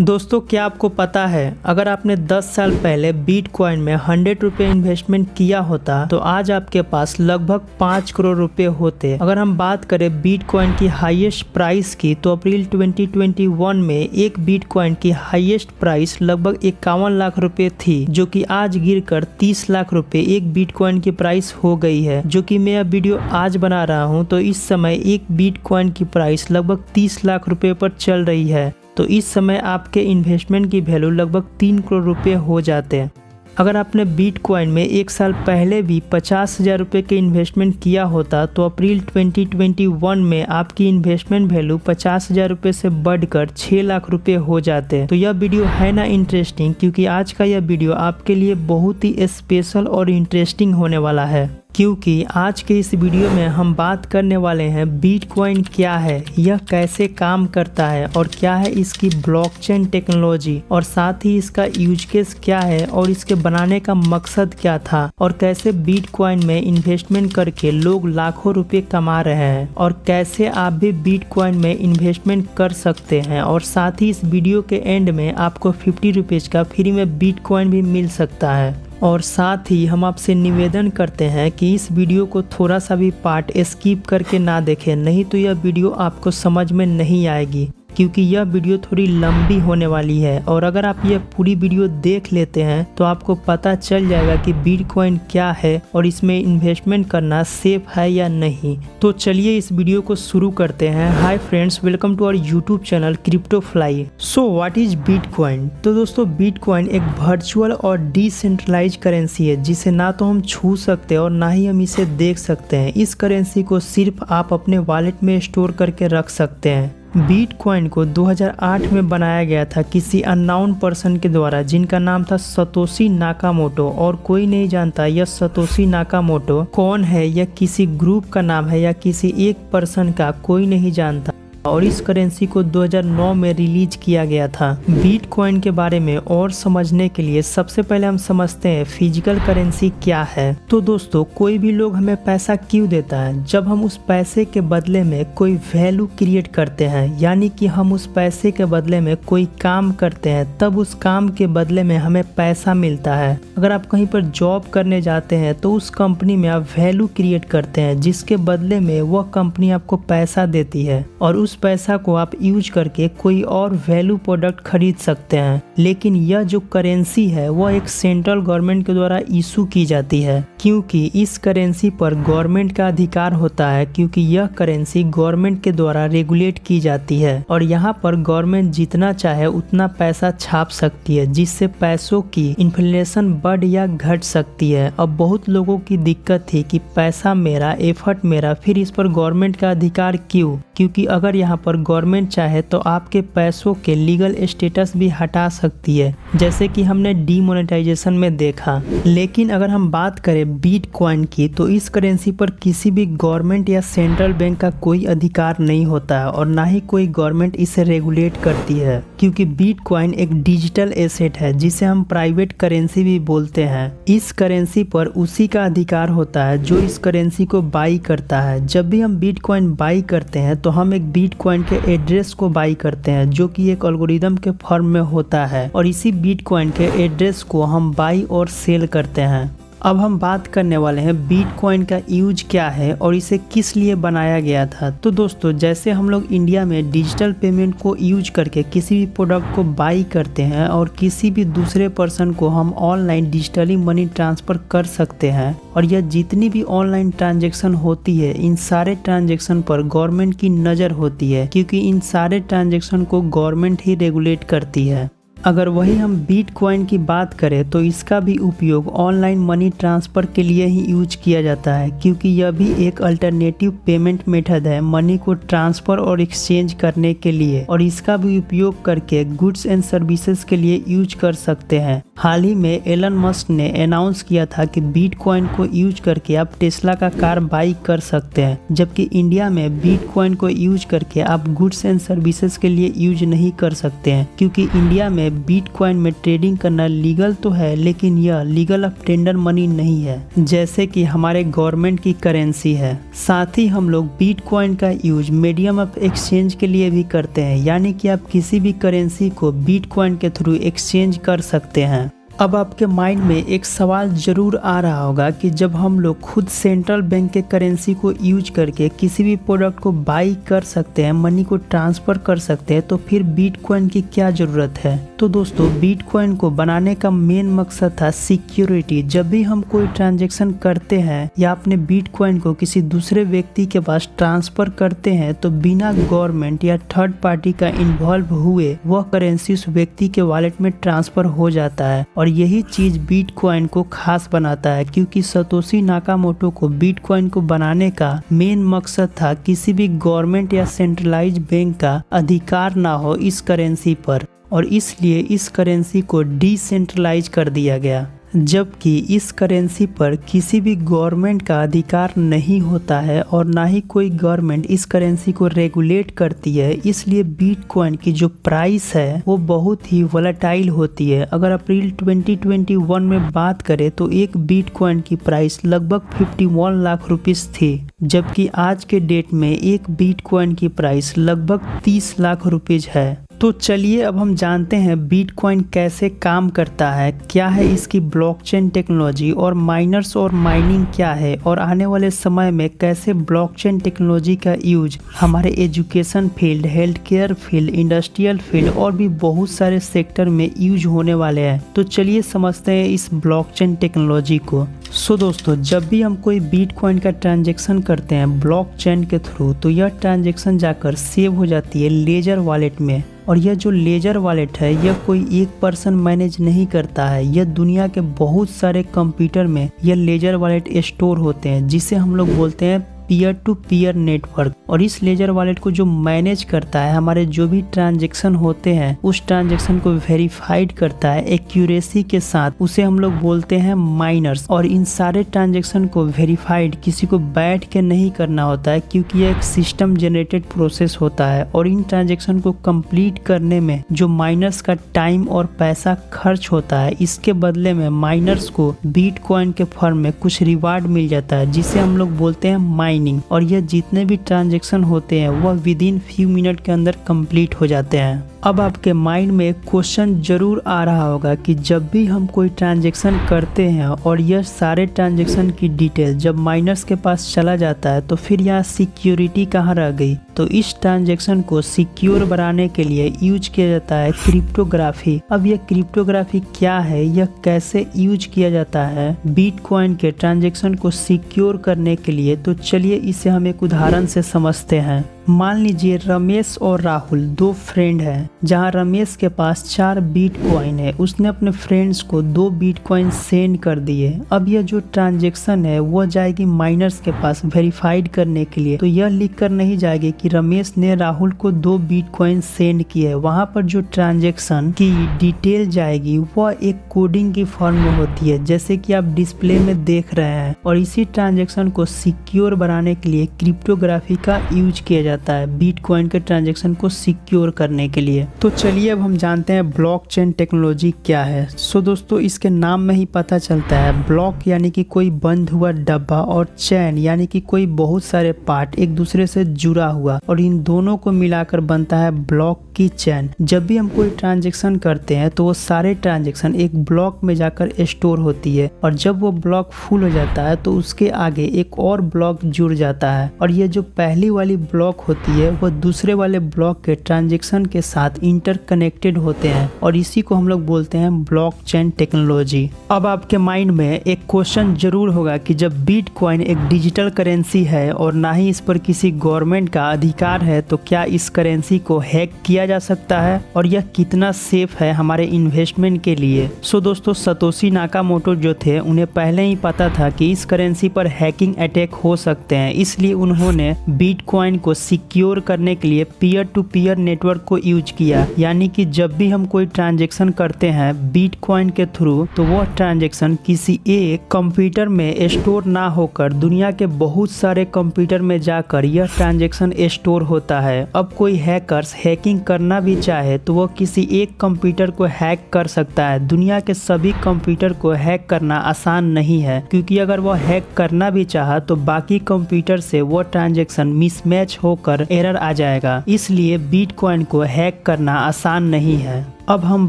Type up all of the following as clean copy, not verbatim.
दोस्तों, क्या आपको पता है अगर आपने 10 साल पहले बिटकॉइन में 100 रुपये इन्वेस्टमेंट किया होता तो आज आपके पास लगभग 5 करोड़ रुपए होते। अगर हम बात करें बिटकॉइन की हाईएस्ट प्राइस की तो अप्रैल 2021 में एक बिटकॉइन की हाईएस्ट प्राइस लगभग 51 लाख रुपए थी, जो कि आज गिरकर 30 लाख रुपए एक बिटकॉइन की प्राइस हो गई है। जो कि मैं यह वीडियो आज बना रहा हूं तो इस समय एक बिटकॉइन की प्राइस लगभग 30 लाख रुपए पर चल रही है। तो इस समय आपके इन्वेस्टमेंट की वैल्यू लगभग 3 करोड़ रुपए हो जाते हैं। अगर आपने बिटकॉइन में एक साल पहले भी 50,000 रुपये के इन्वेस्टमेंट किया होता तो अप्रैल 2021 में आपकी इन्वेस्टमेंट वैल्यू 50,000 रुपये से बढ़कर 6 लाख रुपए हो जाते। तो यह वीडियो है ना इंटरेस्टिंग, क्योंकि आज का यह वीडियो आपके लिए बहुत ही स्पेशल और इंटरेस्टिंग होने वाला है। क्योंकि आज के इस वीडियो में हम बात करने वाले हैं बिटकॉइन क्या है, यह कैसे काम करता है और क्या है इसकी ब्लॉकचेन टेक्नोलॉजी, और साथ ही इसका यूज केस क्या है और इसके बनाने का मकसद क्या था, और कैसे बिटकॉइन में इन्वेस्टमेंट करके लोग लाखों रुपए कमा रहे हैं, और कैसे आप भी बिटकॉइन में इन्वेस्टमेंट कर सकते हैं। और साथ ही इस वीडियो के एंड में आपको 50 रुपीज का फ्री में बिटकॉइन भी मिल सकता है। और साथ ही हम आपसे निवेदन करते हैं कि इस वीडियो को थोड़ा सा भी पार्ट स्किप करके ना देखें, नहीं तो यह वीडियो आपको समझ में नहीं आएगी, क्योंकि यह वीडियो थोड़ी लंबी होने वाली है। और अगर आप यह पूरी वीडियो देख लेते हैं तो आपको पता चल जाएगा कि बिटकॉइन क्या है और इसमें इन्वेस्टमेंट करना सेफ है या नहीं। तो चलिए इस वीडियो को शुरू करते हैं। Hi friends, welcome to our YouTube channel Crypto Fly. So what is bitcoin? तो दोस्तों, बिटकॉइन एक वर्चुअल और डिसेंट्रलाइज करेंसी है, जिसे ना तो हम छू सकते हैं और ना ही हम इसे देख सकते हैं। इस करेंसी को सिर्फ आप अपने वॉलेट में स्टोर करके रख सकते हैं। बिटकॉइन को 2008 में बनाया गया था किसी अननोन पर्सन के द्वारा, जिनका नाम था सतोशी नाकामोटो। और कोई नहीं जानता यह सतोशी नाकामोटो कौन है, या किसी ग्रुप का नाम है या किसी एक पर्सन का, कोई नहीं जानता। और इस करेंसी को 2009 में रिलीज किया गया था। बिटकॉइन के बारे में और समझने के लिए सबसे पहले हम समझते हैं फिजिकल करेंसी क्या है। तो दोस्तों, कोई भी लोग हमें पैसा क्यों देता है? जब हम उस पैसे के बदले में कोई वैल्यू क्रिएट करते हैं, यानी कि हम उस पैसे के बदले में कोई काम करते हैं, तब उस काम के बदले में हमें पैसा मिलता है। अगर आप कहीं पर जॉब करने जाते हैं तो उस कंपनी में आप वैल्यू क्रिएट करते हैं, जिसके बदले में वह कंपनी आपको पैसा देती है, और उस पैसा को आप यूज करके कोई और वैल्यू प्रोडक्ट खरीद सकते हैं। लेकिन यह जो करेंसी है वह एक सेंट्रल गवर्नमेंट के द्वारा इशू की जाती है, क्योंकि इस करेंसी पर गवर्नमेंट का अधिकार होता है, क्योंकि यह करेंसी गवर्नमेंट के द्वारा रेगुलेट की जाती है। और यहाँ पर गवर्नमेंट जितना चाहे उतना पैसा छाप सकती है, जिससे पैसों की इन्फ्लेशन बढ़ या घट सकती है। अब बहुत लोगों की दिक्कत थी कि पैसा मेरा, एफर्ट मेरा, फिर इस पर गवर्नमेंट का अधिकार क्यों? क्योंकि अगर यहाँ पर गवर्नमेंट चाहे तो आपके पैसों के लीगल स्टेटस भी हटा सकती है, जैसे कि हमने डीमोनेटाइजेशन में देखा। लेकिन अगर हम बात करें बिटकॉइन की तो इस करेंसी पर किसी भी गवर्नमेंट या सेंट्रल बैंक का कोई अधिकार नहीं होता है, और ना ही कोई गवर्नमेंट इसे रेगुलेट करती है, क्योंकि बिटकॉइन एक डिजिटल एसेट है जिसे हम प्राइवेट करेंसी भी बोलते हैं। इस करेंसी पर उसी का अधिकार होता है जो इस करेंसी को बाई करता है। जब भी हम बिटकॉइन बाई करते हैं तो हम एक बिटकॉइन के एड्रेस को बाई करते हैं, जो कि एक एल्गोरिदम के फॉर्म में होता है, और इसी बिटकॉइन के एड्रेस को हम बाई और सेल करते हैं। अब हम बात करने वाले हैं बिटकॉइन का यूज क्या है और इसे किस लिए बनाया गया था। तो दोस्तों, जैसे हम लोग इंडिया में डिजिटल पेमेंट को यूज करके किसी भी प्रोडक्ट को बाई करते हैं और किसी भी दूसरे पर्सन को हम ऑनलाइन डिजिटली मनी ट्रांसफर कर सकते हैं, और यह जितनी भी ऑनलाइन ट्रांजेक्शन होती है, इन सारे ट्रांजेक्शन पर गवर्नमेंट की नज़र होती है, क्योंकि इन सारे ट्रांजेक्शन को गवर्नमेंट ही रेगुलेट करती है। अगर वही हम बिटकॉइन की बात करें तो इसका भी उपयोग ऑनलाइन मनी ट्रांसफ़र के लिए ही यूज किया जाता है, क्योंकि यह भी एक अल्टरनेटिव पेमेंट मेथड है मनी को ट्रांसफ़र और एक्सचेंज करने के लिए, और इसका भी उपयोग करके गुड्स एंड सर्विसेज के लिए यूज कर सकते हैं हाल ही में एलन मस्क ने अनाउंस किया था कि बिटकॉइन को यूज करके आप टेस्ला का कार बाई कर सकते हैं, जबकि इंडिया में बिटकॉइन को यूज करके आप गुड्स एंड सर्विसेज के लिए यूज नहीं कर सकते हैं, क्योंकि इंडिया में बिटकॉइन में ट्रेडिंग करना लीगल तो है, लेकिन यह लीगल ऑफ टेंडर मनी नहीं है, जैसे कि हमारे गवर्नमेंट की करेंसी है। साथ ही हम लोग बिटकॉइन का यूज मीडियम ऑफ एक्सचेंज के लिए भी करते हैं, यानी कि आप किसी भी करेंसी को बिटकॉइन के थ्रू एक्सचेंज कर सकते हैं। अब आपके माइंड में एक सवाल जरूर आ रहा होगा कि जब हम लोग खुद सेंट्रल बैंक के करेंसी को यूज करके किसी भी प्रोडक्ट को बाई कर सकते हैं, मनी को ट्रांसफर कर सकते हैं, तो फिर बिटकॉइन की क्या जरूरत है। तो दोस्तों, बिटकॉइन को बनाने का मेन मकसद था सिक्योरिटी। जब भी हम कोई ट्रांजेक्शन करते हैं या अपने बिटकॉइन को किसी दूसरे व्यक्ति के पास ट्रांसफर करते हैं, तो बिना गवर्नमेंट या थर्ड पार्टी का इन्वॉल्व हुए वह करेंसी उस व्यक्ति के वॉलेट में ट्रांसफर हो जाता है। और यही चीज बिटकॉइन को खास बनाता है, क्योंकि सतोशी नाकामोटो को बिटकॉइन को बनाने का मेन मकसद था किसी भी गवर्नमेंट या सेंट्रलाइज बैंक का अधिकार ना हो इस करेंसी पर, और इसलिए इस करेंसी को डिसेंट्रलाइज कर दिया गया। जबकि इस करेंसी पर किसी भी गवर्नमेंट का अधिकार नहीं होता है और ना ही कोई गवर्नमेंट इस करेंसी को रेगुलेट करती है, इसलिए बिटकॉइन की जो प्राइस है वो बहुत ही वोलेटाइल होती है। अगर अप्रैल 2021 में बात करें तो एक बिटकॉइन की प्राइस लगभग 51 लाख रुपीस थी, जबकि आज के डेट में एक बिटकॉइन की प्राइस लगभग 30 लाख रुपीज है। तो चलिए अब हम जानते हैं बिटकॉइन कैसे काम करता है, क्या है इसकी ब्लॉकचेन टेक्नोलॉजी, और माइनर्स और माइनिंग क्या है, और आने वाले समय में कैसे ब्लॉकचेन टेक्नोलॉजी का यूज हमारे education field, health care field, industrial field और भी बहुत सारे सेक्टर में यूज होने वाले हैं। तो चलिए समझते हैं इस ब्लॉकचेन टेक्नोलॉजी को। सो दोस्तों, जब भी हम कोई बिटकॉइन का ट्रांजैक्शन करते हैं ब्लॉकचेन के थ्रू, तो यह ट्रांजैक्शन जाकर सेव हो जाती है लेजर वॉलेट में। और यह जो लेजर वॉलेट है यह कोई एक पर्सन मैनेज नहीं करता है, यह दुनिया के बहुत सारे कंप्यूटर में यह लेजर वॉलेट स्टोर होते हैं, जिसे हम लोग बोलते हैं पीयर टू पीयर नेटवर्क। और इस लेजर वॉलेट को जो मैनेज करता है, हमारे जो भी ट्रांजैक्शन होते हैं उस ट्रांजैक्शन को वेरीफाइड करता है एक्यूरेसी के साथ, उसे हम लोग बोलते हैं माइनर्स। और इन सारे ट्रांजैक्शन को वेरीफाइड किसी को बैठ के नहीं करना होता है, क्योंकि यह एक सिस्टम जनरेटेड प्रोसेस होता है। और इन ट्रांजैक्शन को कंप्लीट करने में जो माइनर्स का टाइम और पैसा खर्च होता है, इसके बदले में माइनर्स को बिटकॉइन के फॉर्म में कुछ रिवार्ड मिल जाता है, जिसे हम लोग बोलते हैं माइनिंग। और यह जितने भी ट्रांजैक्शन होते हैं वह विद इन फ्यू मिनट के अंदर कंप्लीट हो जाते हैं। अब आपके माइंड में एक क्वेश्चन जरूर आ रहा होगा कि जब भी हम कोई ट्रांजैक्शन करते हैं और यह सारे ट्रांजैक्शन की डिटेल जब माइनर्स के पास चला जाता है, तो फिर यहाँ सिक्योरिटी कहाँ रह गई। तो इस ट्रांजैक्शन को सिक्योर बनाने के लिए यूज किया जाता है क्रिप्टोग्राफी। अब यह क्रिप्टोग्राफी क्या है, यह कैसे यूज किया जाता है बिटकॉइन के ट्रांजैक्शन को सिक्योर करने के लिए, तो चलिए इसे हम एक उदाहरण से समझते हैं। मान लीजिए रमेश और राहुल दो फ्रेंड हैं, जहां रमेश के पास 4 बिटकॉइन है, उसने अपने फ्रेंड्स को 2 बिटकॉइन सेंड कर दिए। अब यह जो ट्रांजैक्शन है वो जाएगी माइनर्स के पास वेरीफाइड करने के लिए, तो यह लिख कर नहीं जाएगी कि रमेश ने राहुल को 2 बिटकॉइन सेंड किए। वहां पर जो ट्रांजैक्शन की डिटेल जाएगी वह एक कोडिंग की फॉर्म में होती है, जैसे कि आप डिस्प्ले में देख रहे हैं। और इसी ट्रांजैक्शन को सिक्योर बनाने के लिए क्रिप्टोग्राफी का यूज किया जाता है बिटकॉइन के ट्रांजैक्शन को सिक्योर करने के लिए। तो चलिए अब हम जानते हैं ब्लॉकचेन टेक्नोलॉजी क्या है। सो दोस्तों, इसके नाम में ही पता चलता है, ब्लॉक यानी कि कोई बंद हुआ डब्बा, और चैन यानी कि कोई बहुत सारे पार्ट एक दूसरे से जुड़ा हुआ, और इन दोनों को मिलाकर बनता है ब्लॉक की चैन। जब भी हम कोई ट्रांजैक्शन करते हैं तो वो सारे ट्रांजैक्शन एक ब्लॉक में जाकर स्टोर होती है, और जब वो ब्लॉक फुल हो जाता है तो उसके आगे एक और ब्लॉक जुड़ जाता है, और ये जो पहली वाली ब्लॉक होती है वो दूसरे वाले ब्लॉक के ट्रांजैक्शन के साथ इंटरकनेक्टेड होते हैं, और इसी को हम लोग बोलते हैं ब्लॉकचेन टेक्नोलॉजी। अब आपके माइंड में एक क्वेश्चन जरूर होगा कि जब बिटकॉइन एक डिजिटल करेंसी है और ना ही इस पर किसी गवर्नमेंट का अधिकार है, तो क्या इस करेंसी को हैक किया जा सकता है, और यह कितना सेफ है हमारे इन्वेस्टमेंट के लिए। सो दोस्तों, सतोशी नाकामोटो जो थे उन्हें पहले ही पता था कि इस करेंसी पर हैकिंग अटैक हो सकते हैं, इसलिए उन्होंने बिटकॉइन को सिक्योर करने के लिए पीयर टू पीयर नेटवर्क को यूज किया। यानी कि जब भी हम कोई ट्रांजैक्शन करते हैं बिटकॉइन के थ्रू, तो वो ट्रांजैक्शन किसी एक कंप्यूटर में स्टोर ना होकर दुनिया के बहुत सारे कंप्यूटर में जाकर यह ट्रांजैक्शन स्टोर होता है। अब कोई हैकर्स हैकिंग करना भी चाहे तो वो किसी एक कंप्यूटर को हैक कर सकता है। दुनिया के सभी कंप्यूटर को हैक करना आसान नहीं है, क्योंकि अगर वो हैक करना भी चाहा तो बाकी कंप्यूटर से वो ट्रांजैक्शन मिसमैच होकर एरर आ जाएगा। इसलिए बिटकॉइन को हैक करना आसान नहीं है। अब हम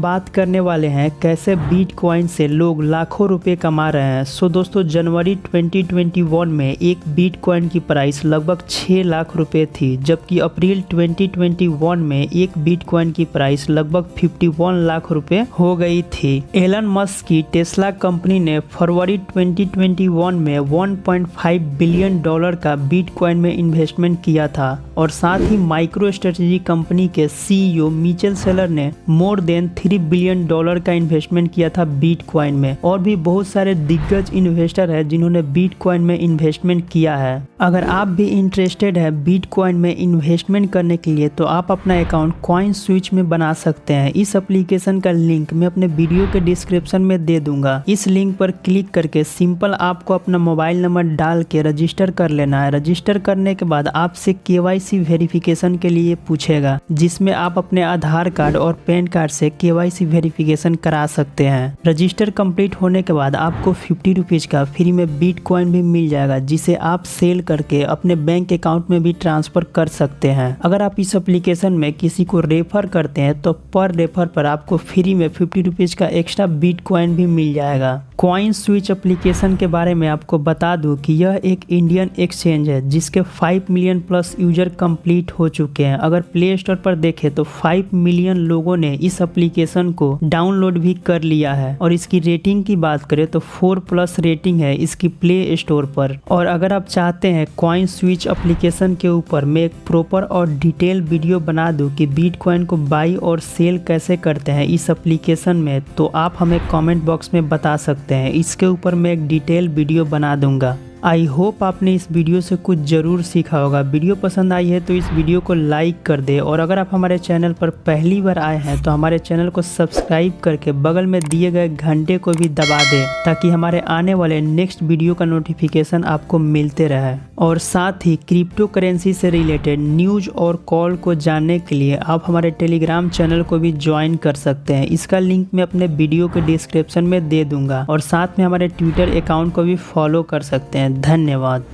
बात करने वाले हैं कैसे बिटकॉइन से लोग लाखों रुपए कमा रहे हैं। सो दोस्तों, जनवरी 2021 में एक बिटकॉइन की प्राइस लगभग 6 लाख रुपए थी, जबकि अप्रैल 2021 में एक बिटकॉइन की प्राइस लगभग 51 लाख रुपए हो गई थी। एलन मस्क की टेस्ला कंपनी ने फरवरी 2021 में $1.5 बिलियन का बिटकॉइन में इन्वेस्टमेंट किया था, और साथ ही माइक्रो स्ट्रेटेजी कंपनी के CEO मिचेल सेलर ने मोर देन $3 बिलियन का इन्वेस्टमेंट किया था बिटकॉइन में। और भी बहुत सारे दिग्गज इन्वेस्टर हैं जिन्होंने बिटकॉइन में इन्वेस्टमेंट किया है। अगर आप भी इंटरेस्टेड है बिटकॉइन में इन्वेस्टमेंट करने के लिए, तो आप अपना अकाउंट कॉइन स्विच में बना सकते हैं। इस एप्लीकेशन का लिंक मैं अपने वीडियो के डिस्क्रिप्शन में दे दूंगा। इस लिंक पर क्लिक करके सिंपल आपको अपना मोबाइल नंबर डाल के रजिस्टर कर लेना है। रजिस्टर करने के बाद आपसे KYC वेरिफिकेशन के लिए पूछेगा, जिसमें आप अपने आधार कार्ड और पैन कार्ड से KYC वेरिफिकेशन करा सकते हैं। रजिस्टर कंप्लीट होने के बाद आपको 50 रुपीज का फ्री में बिटकॉइन भी मिल जाएगा, जिसे आप सेल करके अपने बैंक अकाउंट में भी ट्रांसफर कर सकते हैं। अगर आप इस एप्लीकेशन में किसी को रेफर करते हैं तो पर रेफर पर आपको फ्री में 50 रुपीज का एक्स्ट्रा बिटकॉइन भी मिल जाएगा। कॉइन स्विच एप्लीकेशन के बारे में आपको बता दूं कि यह एक इंडियन एक्सचेंज है, जिसके 5 मिलियन प्लस यूजर कंप्लीट हो चुके हैं। अगर प्ले स्टोर पर देखें तो 5 मिलियन लोगों ने इस एप्लीकेशन को डाउनलोड भी कर लिया है, और इसकी रेटिंग की बात करें तो 4+ रेटिंग है इसकी प्ले स्टोर पर। और अगर आप चाहते हैं कॉइन स्विच एप्लीकेशन के ऊपर मैं एक प्रॉपर और डिटेल वीडियो बना दूं कि बिटकॉइन को बाई और सेल कैसे करते हैं इस एप्लीकेशन में, तो आप हमें कमेंट बॉक्स में बता सकते हैं। इसके ऊपर मैं एक डिटेल वीडियो बना दूंगा। आई होप आपने इस वीडियो से कुछ ज़रूर सीखा होगा। वीडियो पसंद आई है तो इस वीडियो को लाइक कर दे, और अगर आप हमारे चैनल पर पहली बार आए हैं तो हमारे चैनल को सब्सक्राइब करके बगल में दिए गए घंटे को भी दबा दे, ताकि हमारे आने वाले नेक्स्ट वीडियो का नोटिफिकेशन आपको मिलते रहे। और साथ ही क्रिप्टो करेंसी से रिलेटेड न्यूज और कॉल को जानने के लिए आप हमारे टेलीग्राम चैनल को भी ज्वाइन कर सकते हैं। इसका लिंक मैं अपने वीडियो के डिस्क्रिप्शन में दे दूंगा, और साथ में हमारे ट्विटर अकाउंट को भी फॉलो कर सकते हैं। धन्यवाद।